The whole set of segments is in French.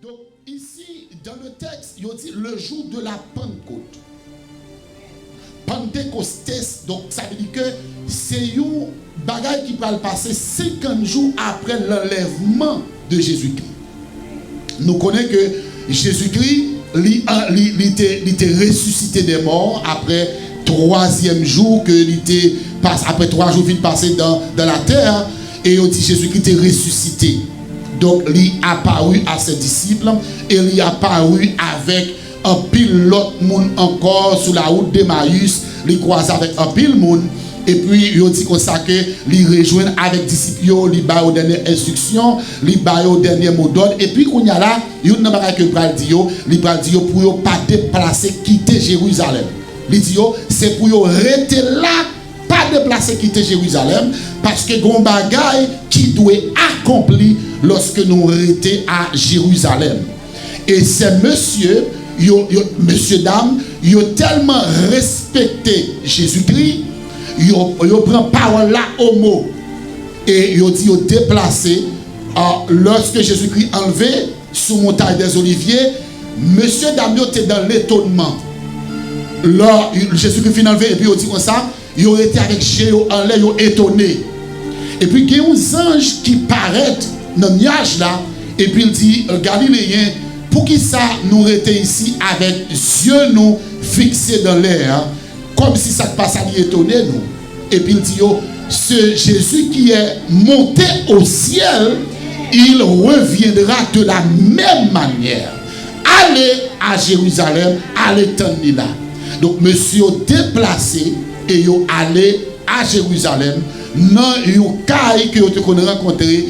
Donc ici, dans le texte, il dit le jour de la Pentecôte. Pentecostés, donc ça veut dire que c'est un bagage qui va le passer 50 jours après l'enlèvement de Jésus-Christ. Nous connaissons que Jésus-Christ il était ressuscité des morts après 3e jour que il était après 3 jours il passé dans la terre, et on dit Jésus-Christ était ressuscité. Donc il a apparu à ses disciples et il a apparu avec un pile l'autre monde encore sur la route d'Emmaüs. Il croise avec un pile monde. Et puis, il dit comme ça que il rejoint avec les disciples, il va aux dernières instructions, il va aux derniers mots d'ordre. Et puis, quand il y a là, il y a un bagage que il va dire pour ne pas déplacer, quitter Jérusalem. Il dit c'est pour rester là, pas déplacer, quitter Jérusalem, parce que il y a un bagage qui doit accomplir lorsque nous restons à Jérusalem. Et ces monsieur, dame, ils ont tellement respecté Jésus-Christ. Ils prennent parole là au mot et ils dit ils déplacé lorsque Jésus-Christ enlevé sous montagne des Oliviers. Monsieur Damio était dans l'étonnement. Là Jésus-Christ finit enlevé et puis il dit comme ça, ils ont été avec Jésus en l'air, ils ont étonné. Et puis il y a un ange qui paraît dans le nuage là et puis il dit Galiléen, pour qui ça nous était ici avec yeux nous fixés dans l'air, comme si ça passait à étonner nous. Et puis il dit, ce Jésus qui est monté au ciel, il reviendra de la même manière. Allez à Jérusalem, allez tenir là. Donc monsieur déplacé et yo allé à Jérusalem, dans une caille que vous avez rencontré,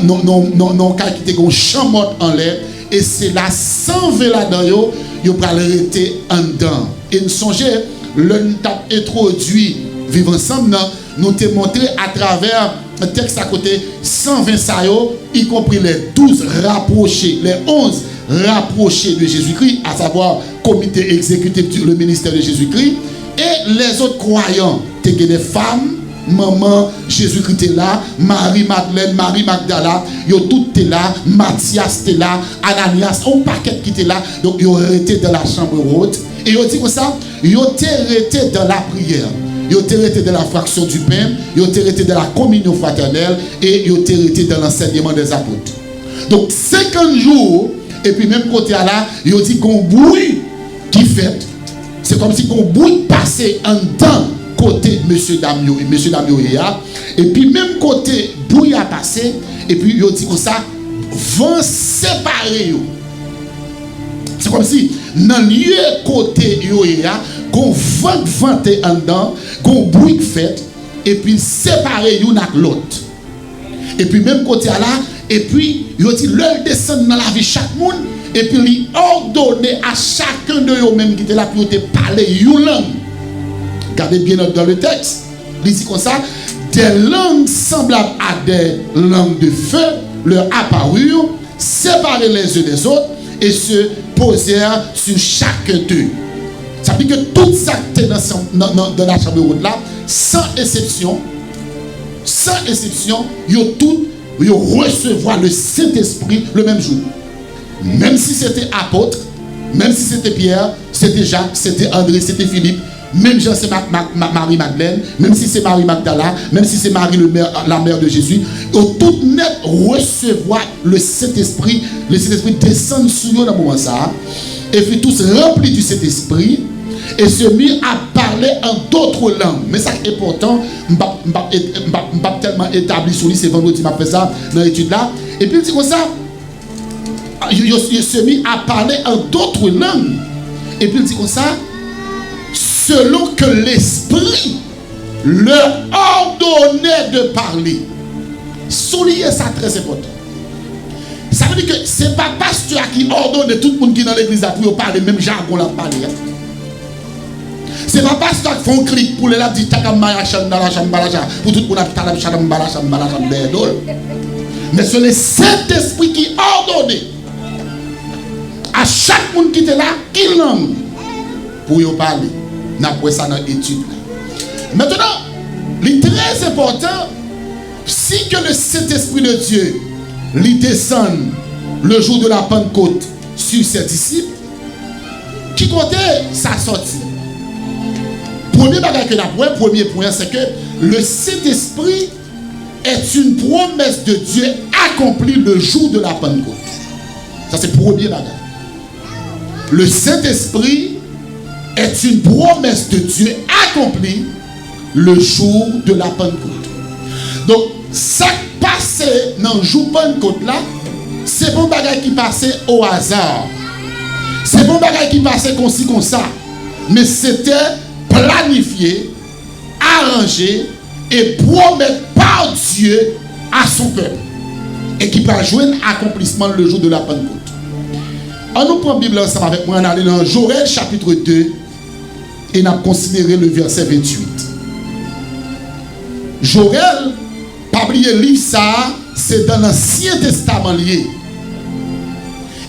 non caille qui était un champ mort en l'air, et c'est là sans là dedans yo pour arrêter en dedans. Et nous songez le tap introduit vivre ensemble, nous te montré à travers un texte à côté 120 saillots, y compris les 12 rapprochés, les 11 rapprochés de Jésus-Christ, à savoir comité exécutif le ministère de Jésus-Christ, et les autres croyants, des femmes, maman, Jésus-Christ est là, Marie-Madeleine, Marie Magdala, yo tout est là, Matthias est là, Ananias, un paquet qui était là, donc ils ont été dans la chambre haute, et ils ont dit comme ça, ils ont été dans la prière. Ils ont été dans la fraction du pain, ils ont été dans la communion fraternelle et ils ont été dans l'enseignement des apôtres. Donc 50 jours, et puis même côté là, ils ont dit qu'on bruit qui fait. C'est comme si qu'on bruit passé en temps côté monsieur Damio et puis même côté bruit a passé, et puis ils ont dit comme ça, vont séparer. C'est comme si dans le lieu côté yoya, qu'on vente en dedans, qu'on bruit fait, et puis séparer l'un avec l'autre. Et puis même côté là, et puis il dit leur descend dans la vie chaque monde, et puis il ordonne à chacun de eux même qui était là pour te parler une langue. Regardez bien dans le texte, il dit comme ça, des langues semblables à des langues de feu leur apparurent, séparés les uns des autres, et se posèrent sur chacun d'eux. Ça veut dire que tout ça qui est dans la chambre haute là, sans exception, ils recevoir le Saint-Esprit le même jour. Même si c'était apôtre, même si c'était Pierre, c'était Jacques, c'était André, c'était Philippe, même si c'est Marie-Madeleine, même si c'est Marie Magdala, même si c'est Marie la mère de Jésus, tout net recevoir le Saint-Esprit descend sur eux dans le moment ça, et puis tous remplis du Saint-Esprit, et se mit à parler en d'autres langues. Mais ça est important, je ne vais pas tellement établi sur lui, c'est vendredi, je fait ça dans l'étude là, et puis il dit comme ça, il se mit à parler en d'autres langues, et puis il dit comme ça, selon que l'Esprit leur ordonnait de parler. Souligner ça très important. Ça veut dire que ce n'est pas pasteur qui ordonne tout le monde qui est dans l'église pour parler même jargon là parler. Ce n'est pas pasteur qui fait un clic pour les là dire pour tout le monde mais c'est le Saint-Esprit qui ordonne à chaque monde qui était là, qui langue pour y parler. N'a pas ça dans l'étude. Maintenant, il est très important, si que le Saint-Esprit de Dieu lui descend le jour de la Pentecôte sur ses disciples, qui comptait sa sortie. Premier bagage que nous avons, premier point, c'est que le Saint-Esprit est une promesse de Dieu accomplie le jour de la Pentecôte. Ça, c'est le premier bagage. Le Saint-Esprit est une promesse de Dieu accomplie le jour de la Pentecôte. Donc, ça qui passait dans le jour de Pentecôte là, c'est bon bagage qui passait au hasard. C'est bon bagage qui passait comme ça. Mais c'était planifié, arrangé et promis par Dieu à son peuple. Et qui va jouer un accomplissement le jour de la Pentecôte. On nous prend la Bible ensemble avec moi, on allait dans Joël chapitre 2 et on a considéré le verset 28. Joël, pas oublier le livre ça, c'est dans l'Ancien Testament lié.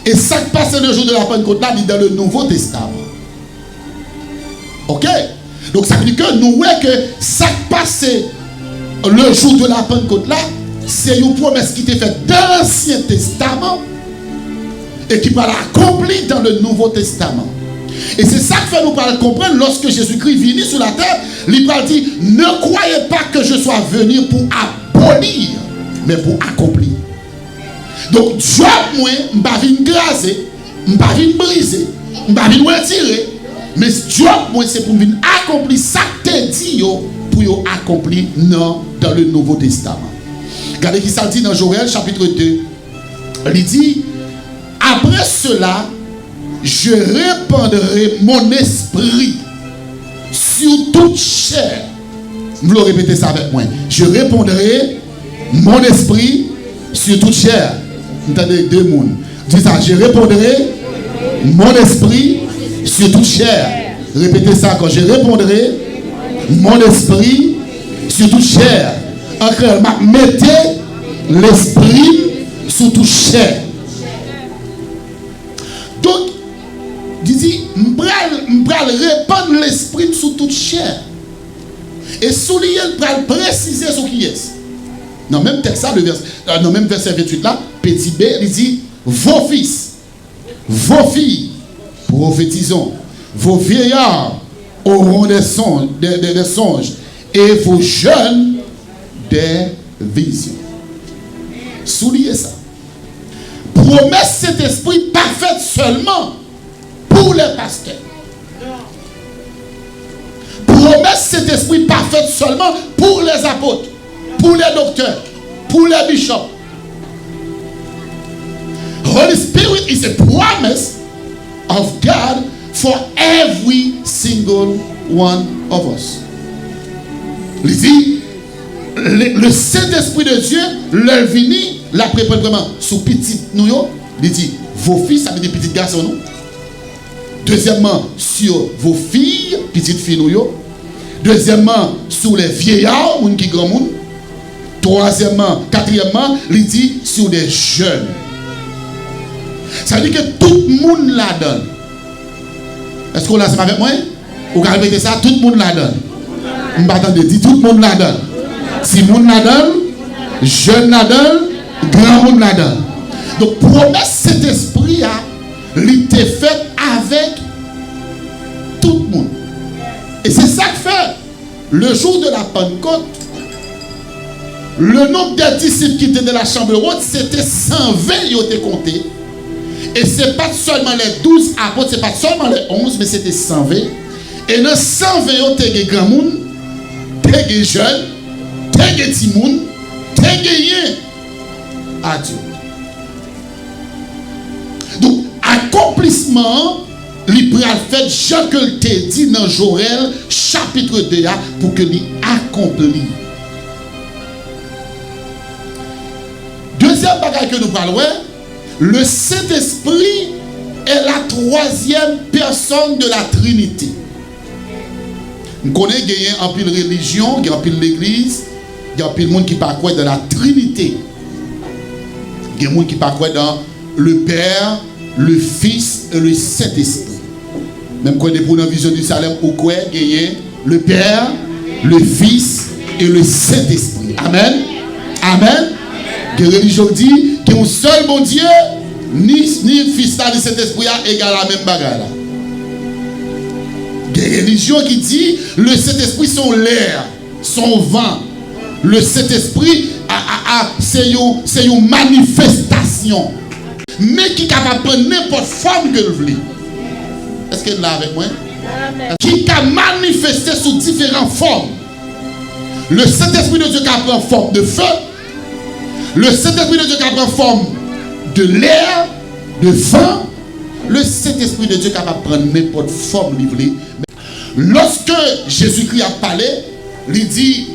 Et ça qui passe le jour de la Pentecôte là, il dans le Nouveau Testament. Ok? Donc ça veut dire que nous voyons que ça qui passe le jour de la Pentecôte là, c'est une promesse qui était faite dans l'Ancien Testament et qui va l'accomplir dans le Nouveau Testament. Et c'est ça que fait nous comprendre lorsque Jésus-Christ vient sur la terre, il va dire, ne croyez pas que je sois venu pour abolir, mais pour accomplir. Donc, Dieu, moi, je ne vais pas venir graser, je ne vais pas venir briser, je ne vais pas venir retirer, mais Dieu, moi, c'est pour venir accomplir ça que tu dit pour accomplir dans le Nouveau Testament. Regardez qui ça dit dans Joël chapitre 2. Il dit, après cela, je répandrai mon esprit sur toute chair. Vous le répétez ça avec moi. Je répandrai mon esprit sur toute chair. Vous entendez deux mondes. Dis ça. Je répandrai mon esprit sur toute chair. Répétez ça quand je répandrai mon esprit sur toute chair. Encore, mettez l'esprit sur toute chair. Donc, il dit, je vais répandre l'esprit sur toute chair. Et souligner, je vais préciser ce qui est. Dans le même texte, dans le même verset 28 là, petit B, il dit, vos fils, vos filles, prophétisons, vos vieillards auront des songes, et vos jeunes des visions. Soulignez ça. Promesse cet esprit parfaite seulement pour les pasteurs. Promesse cet esprit parfaite seulement pour les apôtres, pour les docteurs, pour les bishops. Holy Spirit is a promise of God for every single one of us. Il dit, le Saint-Esprit de Dieu, leur vini, la prépare vraiment sous petit nous, il dit, vos fils, ça veut dire petits garçons, nous. Deuxièmement, sur vos filles, petites filles, nous. Deuxièmement, sur les vieillards, moun qui grand moun. Troisièmement, quatrièmement, il dit, sur des jeunes. Ça veut dire que tout le monde la donne. Est-ce qu'on l'a fait avec moi? Vous pouvez répéter ça? Tout le monde la donne. Je ne vais pas dire tout le monde la donne. Si le monde la donne, jeune la donne, grand monde la donne. Donc, promesse cet esprit, il était fait avec tout le monde. Et c'est ça que fait le jour de la Pentecôte. Le nombre des disciples qui étaient dans la chambre haute, c'était 120, ils ont été comptés. Et ce n'est pas seulement les 12 apôtres, ce n'est pas seulement les 11, mais c'était 120. Et dans 120, il y a des grands monde, des jeunes, des petits monde, des rien à Dieu. Donc, accomplissement, il peut faire Jean que le te dit dans Joël, chapitre 2, pour que l'il accomplisse. Deuxième bagage que nous parlons, le Saint-Esprit est la troisième personne de la Trinité. Nous connaissons qu'il y a un peu de religion, il y a un peu de l'église, il y a un peu de monde qui parle dans la Trinité. Il y a des gens qui parlent dans le Père, le Fils et le Saint-Esprit. Même quand on est pour la vision du Salem, au quoi il y a le Père, le Fils et le Saint-Esprit. Amen. Amen. Que la religion dit qu'il y a un seul bon Dieu Ni fils ni Saint-Esprit égale la même bagarre là. Des religions qui disent le Saint-Esprit sont l'air, son vent. Le Saint-Esprit c'est une manifestation. Mais qui est capable de prendre n'importe forme que vous voulez. Est-ce qu'elle est là avec moi? Qui a manifesté sous différentes formes. Le Saint-Esprit de Dieu qui prend forme de feu. Le Saint-Esprit de Dieu qui prend forme de l'air, de vent. Le Saint-Esprit de Dieu qui va prendre n'importe forme livrée. Lorsque Jésus-Christ a parlé, il dit,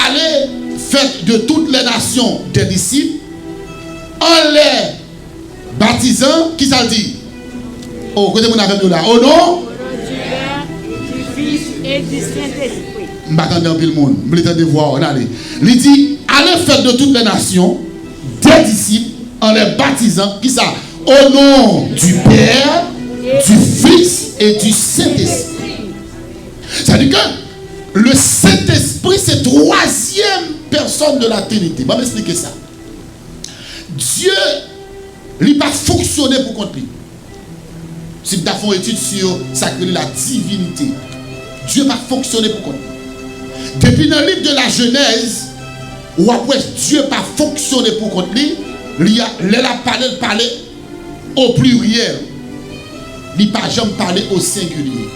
allez, faites de toutes les nations des disciples, en les baptisant, qui ça dit? Oh, côté mon avec nous là. Au nom du Fils et du Saint-Esprit. Je m'attendais un peu le monde. Je m'attendais voir. Allez. Il dit, allez, faites de toutes les nations des disciples, en les baptisant, qui ça? Au nom du Père, du Fils et du Saint-Esprit. C'est-à-dire que le Saint-Esprit, c'est troisième personne de la Trinité. Je vais m'expliquer ça. Dieu, il n'a pas fonctionné pour compte lui. Si tu as fait une étude sur la divinité, Dieu n'a pas fonctionné pour compte. Depuis dans le livre de la Genèse, où après Dieu n'a pas fonctionné pour compte lui, il a parlé au pluriel. Il n'a pas jamais parlé au singulier.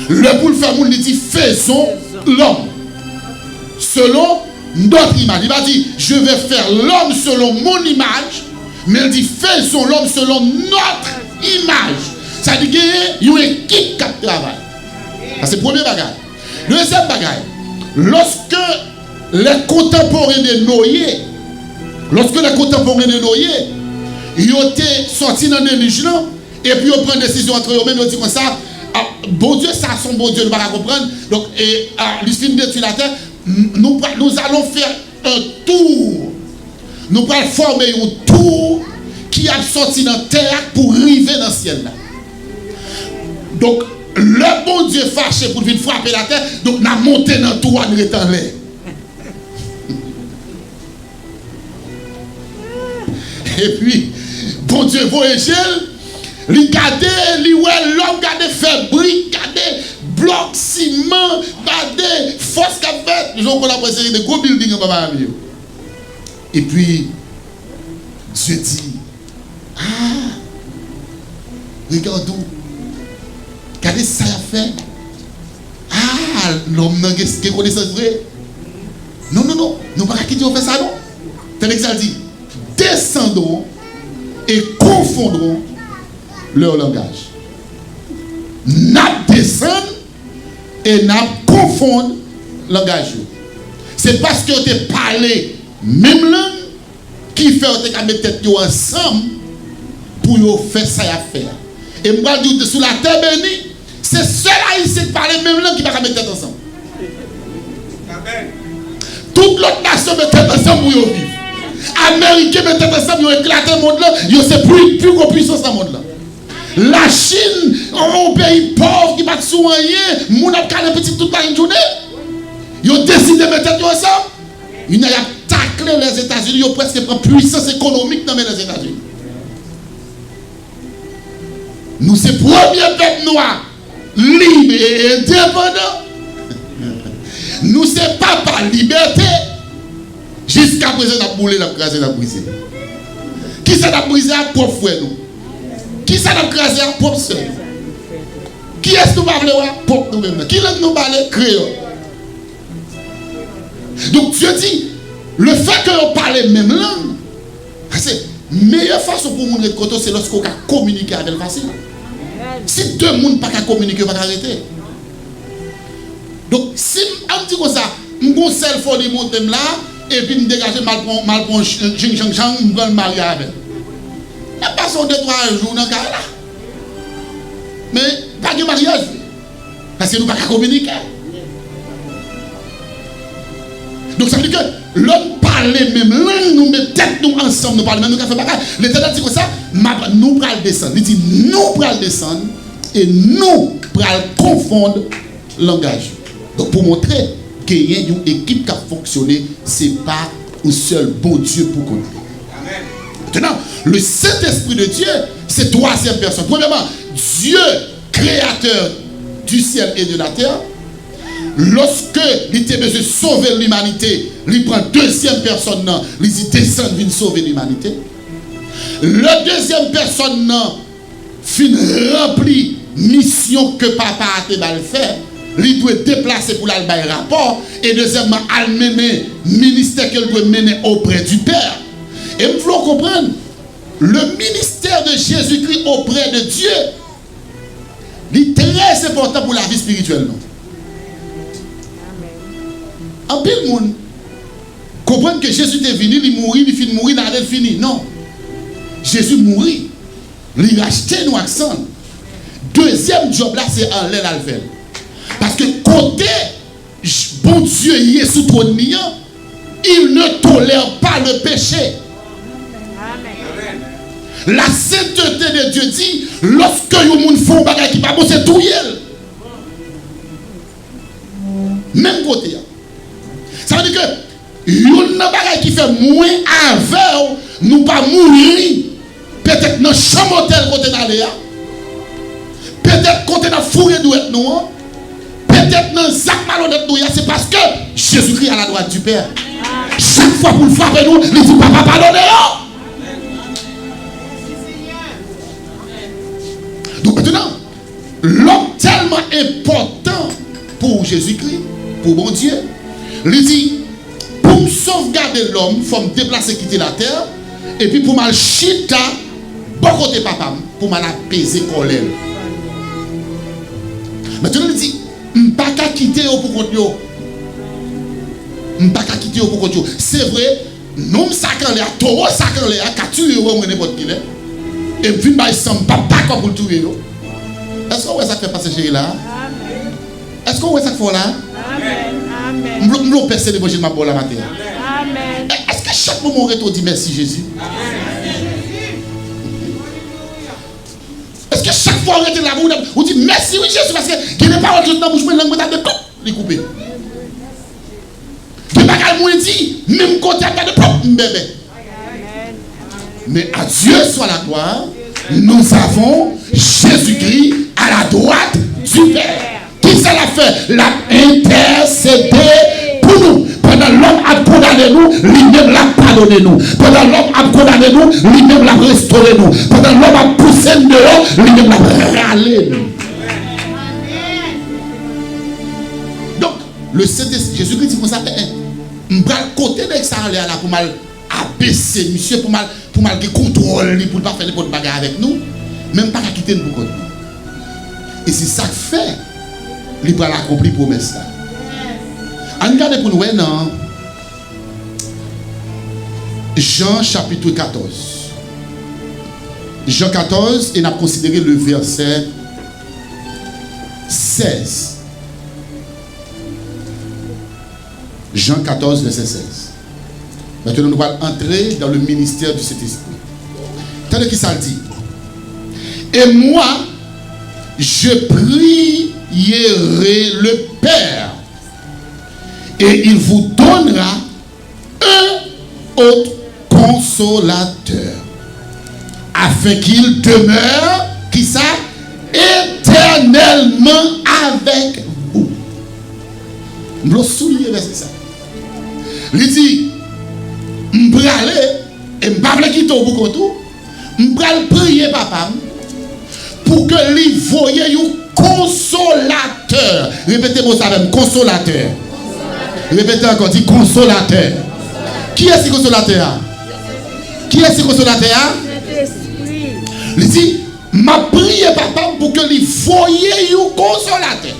Le pour le faire, il dit faisons l'homme selon notre image. Il va dire je vais faire l'homme selon mon image, mais il dit faisons l'homme selon notre image. Ça veut dire qu'il y a une équipe qui travaille. C'est le premier bagage. Deuxième bagage, lorsque les contemporains de Noé, ils ont été sortis dans les religions et puis ils prennent une décision entre eux-mêmes, ils disent comme ça. Bon Dieu, ça son bon Dieu, nous ne pouvons pas comprendre. Donc, l'usine de la terre, nous allons faire un tour. Nous allons former un tour qui a sorti dans la terre pour arriver dans le ciel. Là. Donc, le bon Dieu fâché pour venir frapper la terre, donc nous avons monté dans le tour en étant l'air. Et puis, bon Dieu, voyagez. Li gade, li wè l'homme gade fait briques, gade bloc, ciment, gade force qu'a fait. Ils ont collaboré de gros buildings en bas. Et puis, Dieu dit, ah, regardons, regardez ça a fait. Ah, l'homme n'a pas connaissance vrai. Non, nous ne pas qui dit on fait ça non. Tel que dit, descendons et confondrons leur langage. N'a descend et n'a confond langage. C'est parce que tu parlé même langue qui fait que tu mettre tête ensemble pour faire ça à faire. Et moi je dis sur la terre bénie, c'est seul haïtien qui parle même langue qui va mettre tête ensemble. Amen. Toute l'autre nation met tête ensemble pour vivre. Américains mettent tête ensemble, ils ont éclaté le monde là, ils ont plus gros puissance dans le monde là. La Chine, un pays pauvre qui va se soigner, mon a calé petit toute la journée. Ils ont décidé de mettre tout ensemble. Ils ont taclé les États-Unis, ils ont presque pris puissance économique dans les États-Unis. Nous, c'est le premier peuple noir, libre et indépendant. Nous, c'est papa, liberté. Jusqu'à présent, on a boulé, on a crasé, on a brisé. Qui ça a brisé à propre frère nous? Qui ça a crasé à propre soeur? Qui est-ce que nous parlons à propre nous-mêmes? Qui est-ce que nous parlons créole? Donc Dieu dit, le fait que nous parlons même langue, c'est la meilleure façon pour nous de côté, c'est lorsqu'on a communiqué avec le facile. Si deux personnes ne peuvent pas communiquer, ils ne peuvent pas arrêter. Donc si on dit comme ça, je vais seul faut les monter là, et puis me dégager mal pour ching chang chang, je vais me marier avec. La personne de 3 jours dans le cas là. Mais pas de mariage. Parce que nous ne pouvons pas communiquer. Donc ça veut dire que l'homme parle même langue, nous mettons tête nous ensemble, nous parlons même, nous faisons bagage. L'État dit comme ça, nous prenons descendre. Il dit nous prenons descendre et nous prenons confondre le langage. Donc pour montrer qu'il y a une équipe qui a fonctionné, ce n'est pas un seul bon Dieu pour conduire. Maintenant, Le Saint-Esprit de Dieu, c'est troisième personne. Premièrement, Dieu, créateur du ciel et de la terre. Lorsque il était besoin de sauver l'humanité, il prend deuxième personne, il dit descend, vient sauver l'humanité. La deuxième personne, fin rempli mission que papa a fait. Il doit déplacer pour aller faire rapport. Et deuxièmement, il mener ministère qu'il doit mener auprès du Père. Et il faut comprendre, le ministère de Jésus-Christ auprès de Dieu, est très important pour la vie spirituelle. En pile monde comprendre que Jésus est venu, il mourit, il finit de mourir, il fini. Non. Jésus mourit. Il racheté nous accent. Deuxième job là, c'est en l'air à le faire. Parce que côté bon Dieu il est sous trône, il ne tolère pas le péché. Amen. La sainteté de Dieu dit, lorsque les gens font des choses qui ne sont pas bon, c'est tout yel. Même côté. Ça veut dire que il y a des qui fait moins avec nous pas mourir. Peut-être dans le chambre hôtel côté d'aller. Peut-être côté dans fourré d'ouette nous. Peut-être dans sac malhonnête nous. C'est parce que Jésus-Christ à la droite du Père. Chaque fois pour le frapper nous, il dit papa pardonnez-le. Donc maintenant, l'homme tellement important pour Jésus-Christ, pour mon Dieu, il dit, pour me sauvegarder l'homme, il faut me déplacer, quitter la terre, et puis pour me chita, bon côté papa, pour m'apaiser colère. Maintenant il dit, je ne peux pas quitter pour contre yo. Je ne peux pas quitter pour contre yo. C'est vrai, nous sacrons les taureaux sacrons les capturés ou n'importe qui. Et puis je ne peux pas pour le tuer. Est-ce que ça fait passer chez là? Est-ce que ça fait là? Amen. Je ne peux pas passer l'évangile ma bonne la matin. Amen. Est-ce que chaque moment on retourne dit merci Jésus? Est-ce que chaque fois on retourne là on dit merci oui Jésus parce que il n'est pas dans la bouche mais langue de tout les couper. Il pas qu'à moi dit même côté de propre bébé. Mais à Dieu soit la gloire, nous avons Jésus-Christ à la droite du Père. Qui ça l'a fait? L'a intercédé pour nous. Pendant l'homme a condamné nous, lui-même l'a pardonné nous. Pendant l'homme a condamné nous, lui-même l'a restauré nous. Pendant l'homme a poussé nous dehors, lui-même l'a râlé nous. Donc, le Saint-Esprit, Jésus-Christ dit comme ça, je vais le côté de ça là pour mal abaisser, monsieur, pour mal contrôler, pour ne pas faire n'importe bagarre avec nous, même pas quitter nous pour nous. Et c'est ça que fait, il va l'accomplir promesse là. On regarde pour nous, non? Jean chapitre 14. Jean 14, et on a considéré le verset 16. Jean 14, verset 16. Maintenant, nous allons entrer dans le ministère du Saint-Esprit. Tandis qu'il ça dit. Et moi, je prierai le Père, et il vous donnera un autre consolateur, afin qu'il demeure, qui ça, éternellement avec vous. Nous allons souligner ça. Il dit, je vais aller, et je ne vais pas quitter au bout de tout, je vais prier papa, pour que lui voie un consolateur. Répétez-moi ça même, consolateur. Répétez encore, dit consolateur. Qui est ce consolateur? Qui est ce consolateur? Il dit, m'a prié papa pour que lui voie un consolateur.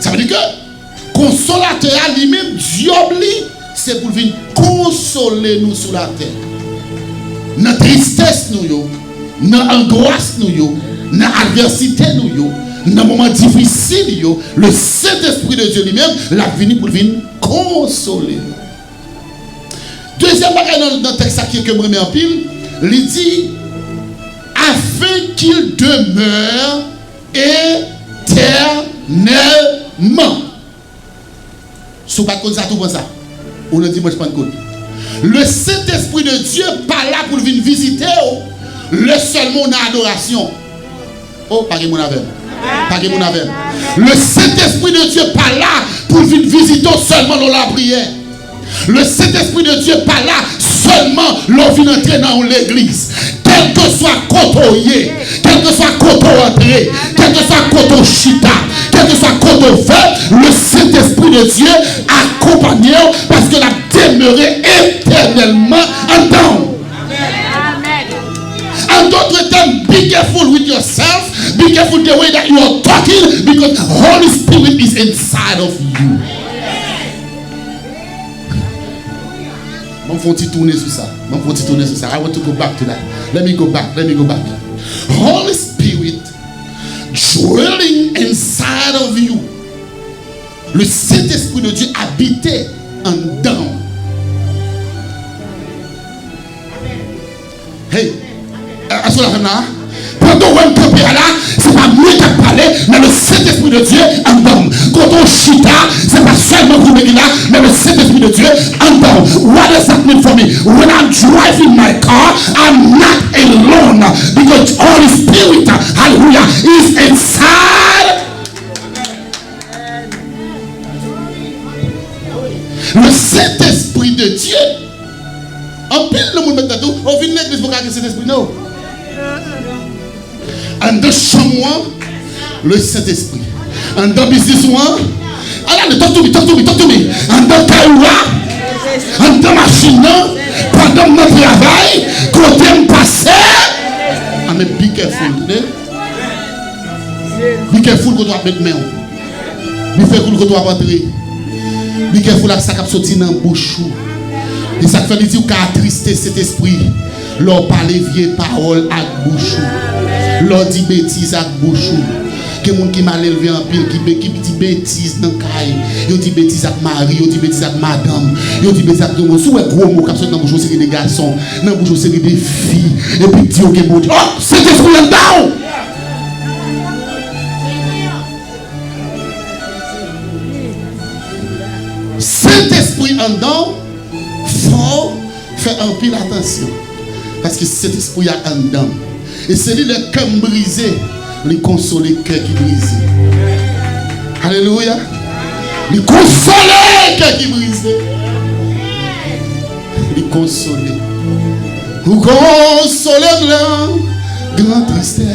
Ça veut dire que consolateur lui-même, Dieu c'est pour venir consoler nous sur la terre. Notre tristesse nous, notre angoisse nous, notre adversité nous, dans moment difficile, le Saint-Esprit de Dieu lui-même l'a venu pour venir consoler. Deuxième bagage dans le texte qui est que je remets en pile, il dit afin qu'il demeure éternellement. Si vous ne pas ça, on ne dit moi je ne pas de compte. Le Saint-Esprit de Dieu pas là pour venir visiter. Le seul monde à adoration. Oh, pas que mon avec. Pas que mon avec. Le Saint-Esprit de Dieu pas là pour venir visiter seulement dans la prière. Le Saint-Esprit de Dieu pas là seulement l'on vient entrer dans l'église. Quel que soit côté, quel que soit côté entré, quel que soit côté chita, quel que soit côté fait, le Saint-Esprit de Dieu accompagne parce que la demeuré éternellement en dedans. En d'autres termes, be careful with yourself, be careful the way that you are talking, because the Holy Spirit is inside of you. Je vais tourner sur ça. I want to go back to that. Let me go back. Holy Spirit dwelling inside of you. Le Saint-Esprit de Dieu habitait en dedans. Hey, est-ce que la femme là? Pendant qu'on campe là, c'est pas moi qui a parlé, mais le Saint-Esprit de Dieu en dedans. Quand on chita, c'est pas seulement pour là, mais le Saint-Esprit de Dieu en dedans. What does that mean for me? When I'm driving my car, I'm not alone because Holy Spirit, hallelujah, is inside. Le Saint-Esprit de Dieu. En pile le monde met tout. On vient l'église pour garder cet esprit. Non. En de chambre, le Saint-Esprit. En de business, allez, talk to me. En de caïwa, en de machine, pendant mon travail, quand je passe. I'm be careful. Be careful quand tu vas mettre main. Be careful quand tu vas rentrer. Be careful avec ça qui sorti dans la bouche. Et ça fait dire qu'à attrister cet esprit, leur parler vieille parole à bouche, leur dit bêtise à bouche. Que monde qui mal élevé en pile, qui dit bêtise dans caille, il dit bêtise à mari, il dit bêtise à madame, il dit bêtise à tout le monde. Sous un gros mot comme ça dans bouche c'est des garçons, dans bouche c'est des filles, et puis dit OK bon, oh, cet esprit là down. Saint-Esprit en dedans, faut faire un pile attention. Parce que cet esprit a en dedans. Et c'est lui le cœur brisé, lui consoler le cœur qui brise. Alléluia. Lui consoler le cœur qui brise. Lui consoler. Vous consoler grand tristesse.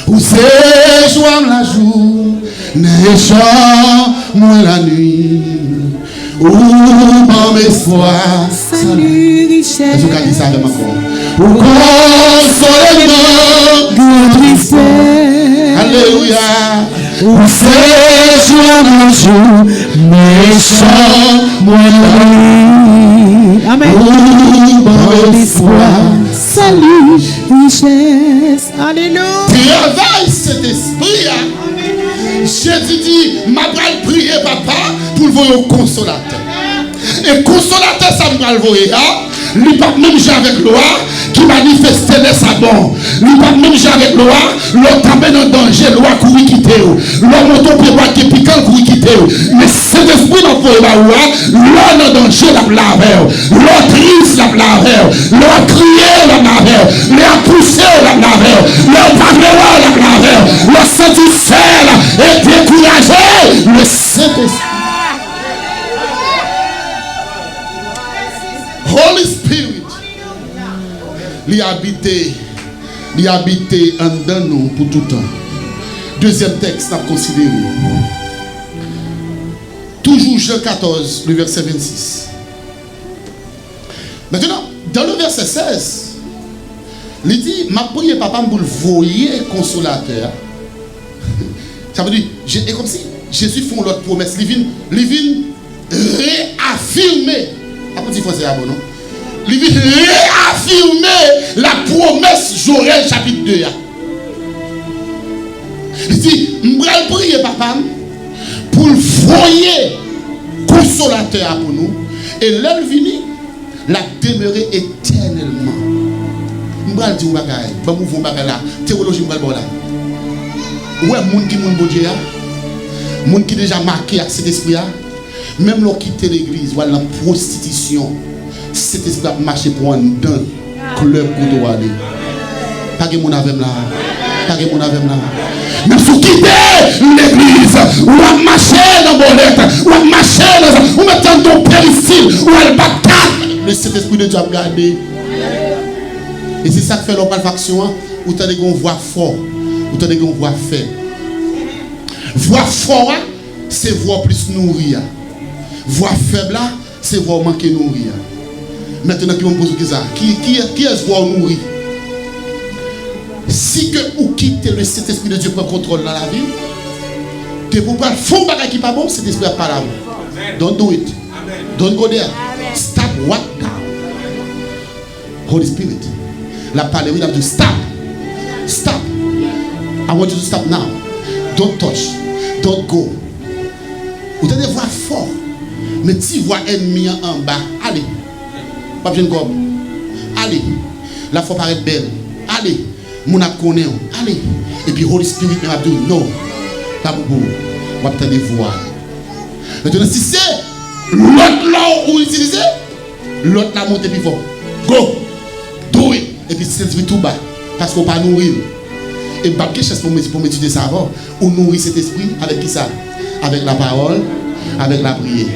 Vous séjoignez la jour, n'échappe moins la nuit. Où mon espoir, salut, richesse. Est-ce que vous avez dit ça encore? Où consoler grand tristesse. Alléluia. Où séjoigne le jour, n'échappe moins la nuit. Amen. Où mon espoir, salut, richesse. Alléluia. Travaille cet esprit. Jésus dit, m'a pral prier papa pour voir un consolateur. Et consolateur ça m'a envoyé lui pas même j'ai avec loi qui manifestait les sabots. Lui pas même j'ai avec loi, l'autre tombé dans danger, loi courir quitter. L'homme auto prévoir qui piquant courir quitter. Mais cet esprit n'a pas loi, l'homme dans danger la laver. L'autre triste la laver. L'autre crier la laver. L'autre pousser la laver. L'autre parler la laver. L'autre satisfaire et décourager le Saint-Esprit. Holy Spirit, il habite en dedans nous pour tout temps. Deuxième texte à considérer. Toujours Jean 14, le verset 26. Maintenant, dans le verset 16, il dit, ma prière papa pour le voyer consolateur. Ça veut dire, et comme si Jésus fait l'autre promesse, il vient réaffirmer. Après, il faut dire bon, non? Il vient réaffirmer la promesse Joël chapitre 2. Il dit, je vais prier papa pour le voyer consolateur pour nous. Et là, il vient la demeurer éternellement. Je vais dire, je vais mouvement là. Théologie, je vais dire là. Ouais, moun qui moun bon Dieu, moun qui déjà marqué avec cet esprit, Même lorsqu'on quitte l'église, ou la prostitution, cet esprit a marché pour un dans club pour toi aller. Pas que mon avem là. Pas que mon avem là. Mais si vous quittez l'église, ou à marcher dans bolette, ou à marcher dans ou mettant ton périphyre, ou à le battre, le Saint-Esprit de Dieu a regardé. Et c'est ça que fait l'opalfaction, ou t'as des voix fort, ou t'as des voix faible. Voix fort, c'est voix plus nourrie. Voix faible, c'est voix manquer nourrie. Maintenant, qui me pose une question, qui est-ce voix nourrie? Si que vous quittez le Saint-Esprit de Dieu pour contrôle dans la vie, que vous ne faites pas qui pas bon, cet esprit n'est pas là. Don't do it. Don't go there. Stop what down. Holy Spirit. La parole, we have to stop. Stop. I want you to stop now. Don't touch. Don't go. Vous avez des voix fortes. Mais si vous voyez ennemi en bas, allez. Pas besoin de gomme. Allez. La foi paraît belle. Allez. Mon a connaît. Allez. Et puis Holy Spirit m'a dit non. Pas beaucoup. On va peut-être des voix. Maintenant, si c'est l'autre là où vous utilisez, l'autre là monte plus fort. Go. Do it. Et puis c'est tout bas. Parce qu'on ne peut pas nourrir. Et pas quelque chose pour m'étudier ça avant. On nourrit cet esprit avec qui ça? Avec la parole, avec la prière.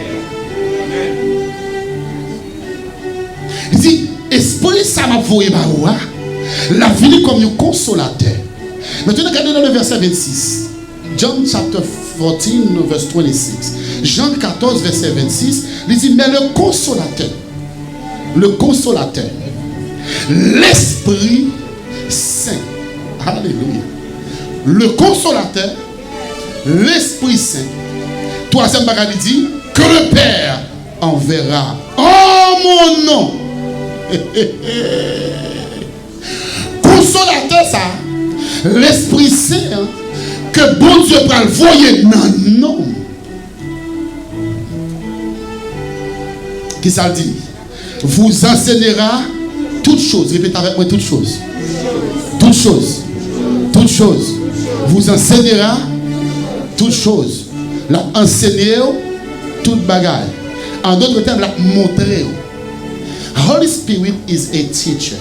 Il dit, esprit ça m'a voyé par moi. La vie comme un consolateur. Maintenant, regardez dans le verset 26. John chapter 14, verse 26. Jean 14, verset 26. Il dit, mais le consolateur, l'Esprit Saint. Alléluia. Le consolateur, l'Esprit Saint. Troisième bagage dit que le Père enverra en mon nom. Consolateur ça, l'Esprit Saint que bon Dieu va le voyer dans nom. Qui ça dit? Vous enseignera toutes choses. Répétez avec moi toutes choses. Toutes choses. Toutes choses. Vous enseignera toutes choses. La enseigner toute bagaille. En d'autres termes, la montrer. Holy Spirit is a teacher.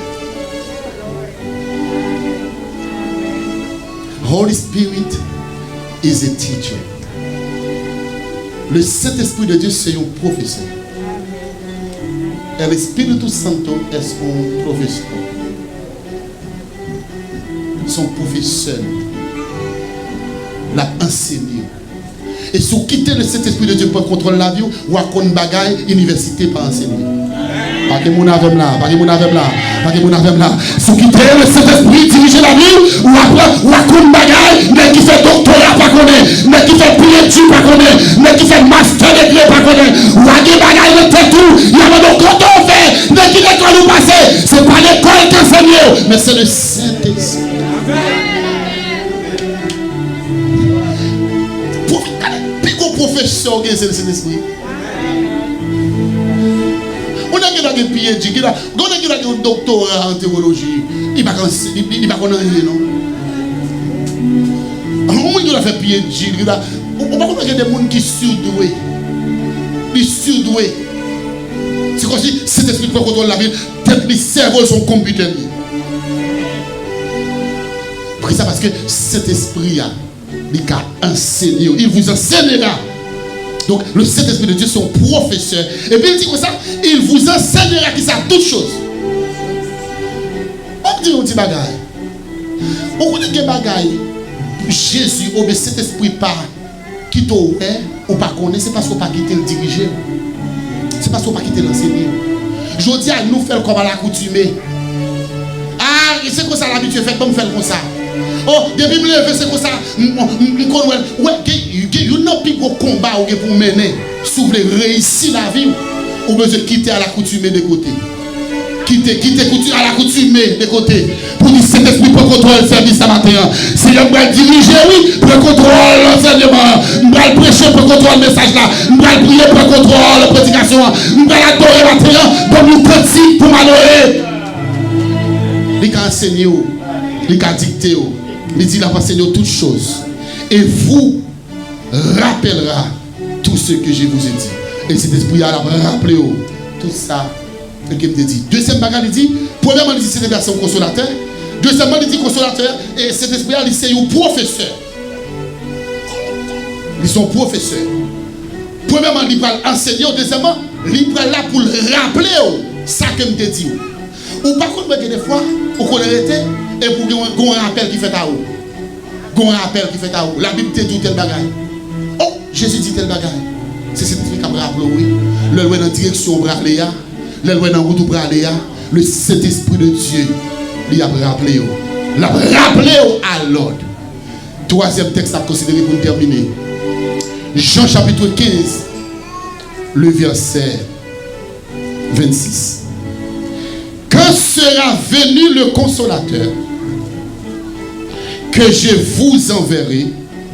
Holy Spirit is a teacher. Le Saint-Esprit de Dieu, c'est un professeur. El Espíritu Santo es un professeur. Son professeur l'a enseigné. Et si vous quittez le Saint-Esprit de Dieu pour contrôler la vie, ou à une bagaille, université pas enseigner. Pas que mon avem là, pas que mon avem là, pas que mon avem là. Si vous quittez le Saint-Esprit, diriger la vie, ou à une bagaille, mais qui fait doctorat pas connaître, mais qui fait PhD pas connaître, mais qui fait master degré pas connaître, ou à des bagailles de tête tout, il y a un quand on fait, mais qui l'école nous passer, c'est pas l'école qui enseigne, mais c'est le Saint-Esprit. Professeur qui est le Saint-Esprit. On a qui a un PhD, qui a un doctorat en théologie. Il ne va pas connaître, non? On a fait PhD. On va connaître des gens qui sont surdoués. Ils sont surdoués. C'est comme si cet esprit peut contrôler la vie. Les cerveaux sont computers. Pourquoi ça? Parce que cet esprit il a enseigné. Il vous enseignera. Donc le Saint-Esprit de Dieu, c'est un professeur. Et puis il dit comme ça, il vous enseignera qui ça toutes choses. On dit un petit bagaille. On connaît que bagaille. Jésus, ou bien Saint-Esprit pas qui t'a ouvert, ou pas connaît, c'est parce qu'on pas quitté le diriger. C'est parce qu'on pas quitté l'enseigner. Je dis à nous faire comme à l'accoutumée. Ah, c'est comme ça l'habitude fait, comme faire comme ça. Oh, depuis me lever, c'est comme ça. Ouais, il y a un plus gros combat pour mener. Si vous voulez réussir la vie, vous besoin quitter à l'accoutumée de côté. Quitter à l'accoutumée de côté. Pour dire cet esprit pour contrôler le service ce matin. Si je vais diriger, oui, pour contrôler l'enseignement. Je vais prêcher pour contrôler le message là. Je vais prier pour contrôler la prédication. Je vais adorer la matin. Comme nous petit pour m'adorer. Il a enseigné, il a dicté. Il dit, il a enseigné toutes choses. Et vous rappellera tout ce que je vous ai dit. Et cet esprit a rappelé tout ça. Ce qu'il me dit. Deuxième bagage, il dit, premièrement, il dit c'est une version consolateur. Deuxièmement, il dit consolateur. Et cet esprit-là, il c'est un professeur. Ils sont professeurs. Premièrement, il va enseigner. Deuxièmement, il va là pour rappeler ça que je te dis. Ou par contre, des fois, vous connaissez et pour un rappel qui fait à vous. Un rappel qui fait à vous. La Bible te dit tel bagage. Oh, Jésus dit tel bagage. C'est cet esprit qui me rappelle, oui. Le loin dans la direction Braléa. Le loin dans la route Braléa. Le Saint-Esprit de Dieu. Il a rappelé. Il a rappelé à l'ordre. Troisième texte à considérer pour terminer. Jean chapitre 15, le verset 26. Quand sera venu le consolateur que je vous enverrai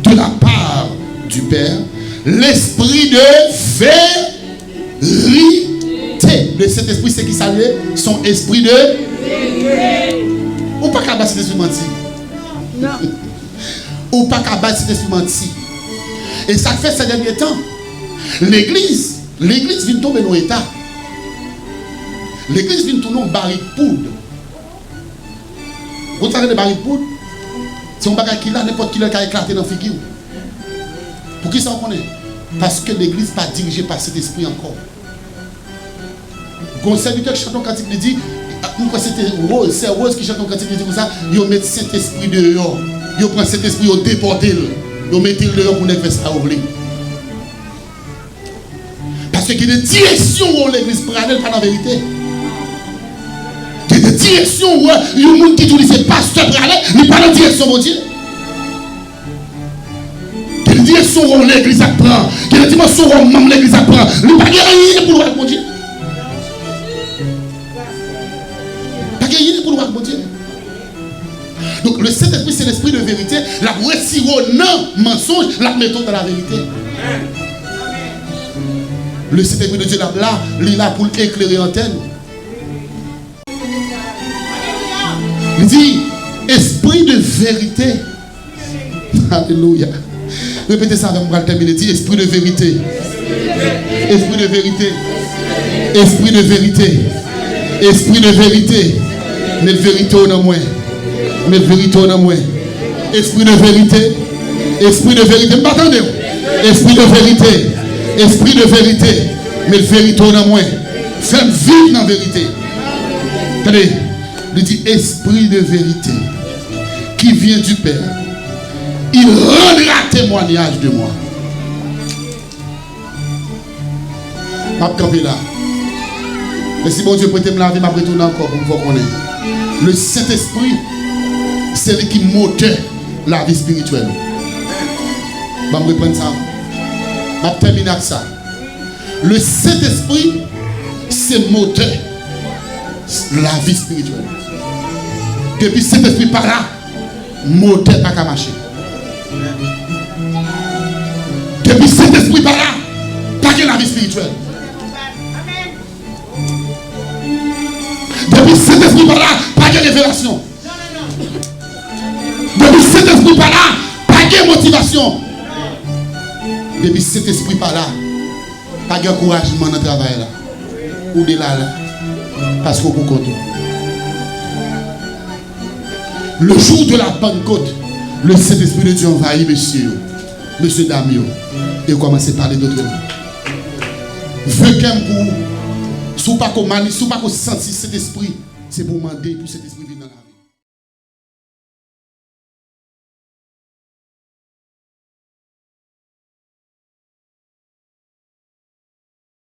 de la part du Père, l'esprit de vérité. Le Saint-Esprit, c'est qui s'appelle son esprit de vérité. Ou pas qu'à battre cet esprit menti. Non. Ou pas qu'à battre cet esprit menti. Et ça fait ces derniers temps. L'église vient tomber dans l'état. L'église vient tourner en baril de poudre. Vous savez les barils de poudre? C'est un bagage qui là, n'importe qui a éclaté dans la figure. Pour qui ça on connaît? Parce que l'église n'est pas dirigée par cet esprit encore. Quand le serviteur qui chante un cantique, il dit, c'est Rose qui chante un cantique, il dit comme ça, il met cet esprit dehors. Il prend cet esprit, il déporte. Ils mettent le dehors pour ne faire ça ouvrir. Parce qu'il y a des directions où l'église prend, elle pas la vérité. Il y a des directions où il y a des gens qui disent pasteur prend, il n'est pas dans la direction de Dieu. Il y a des directions où l'église apprend. Il y a des dimensions où même l'église apprend. Il n'y a pas rien pour le roi de Dieu. Pas rien pour le roi de Dieu. Donc le Saint-Esprit, c'est l'esprit de vérité. La retirée non mensonge, la mettons dans la vérité. Le Saint-Esprit de Dieu là, il est là pour éclairer l'antenne. Il dit, esprit de vérité. Alléluia. Répétez ça avec moi, terminer. Il dit, esprit de vérité. Esprit de vérité. Esprit de vérité. Esprit de vérité. Mais vérité au nom moins. Mais vérité au nom moins. Esprit de vérité. Esprit de vérité. M'attendez. Esprit de vérité. Esprit de vérité. Mais vérité au nom moins. Faites vivre dans la vérité. Attendez. Il dit esprit de vérité qui vient du Père. Il rendra témoignage de moi. Je vais camper là. Mais si mon Dieu peut me laver, je vais retourner encore pour me faire connaître. Le Saint-Esprit, c'est lui qui motive la vie spirituelle. Je vais reprendre ça. Je vais terminer avec ça. Le Saint-Esprit, c'est moteur la vie spirituelle. Depuis cet esprit par là, moteur pas qu'à marcher. Depuis cet esprit par là, pas que la vie spirituelle. Depuis cet esprit par là, pas que révélation. Depuis cet esprit par là, pas que motivation. Depuis cet esprit par là, pas que encouragement dans le travail là. Ou de là, parce qu'on peut compter. Le jour de la Pentecôte, le Saint-Esprit de Dieu envahit monsieur Damio, et commence à parler d'autres mots. Veux qu'un pour, sous pas qu'on sentir cet esprit, c'est pour demander pour cet esprit venir dans la vie.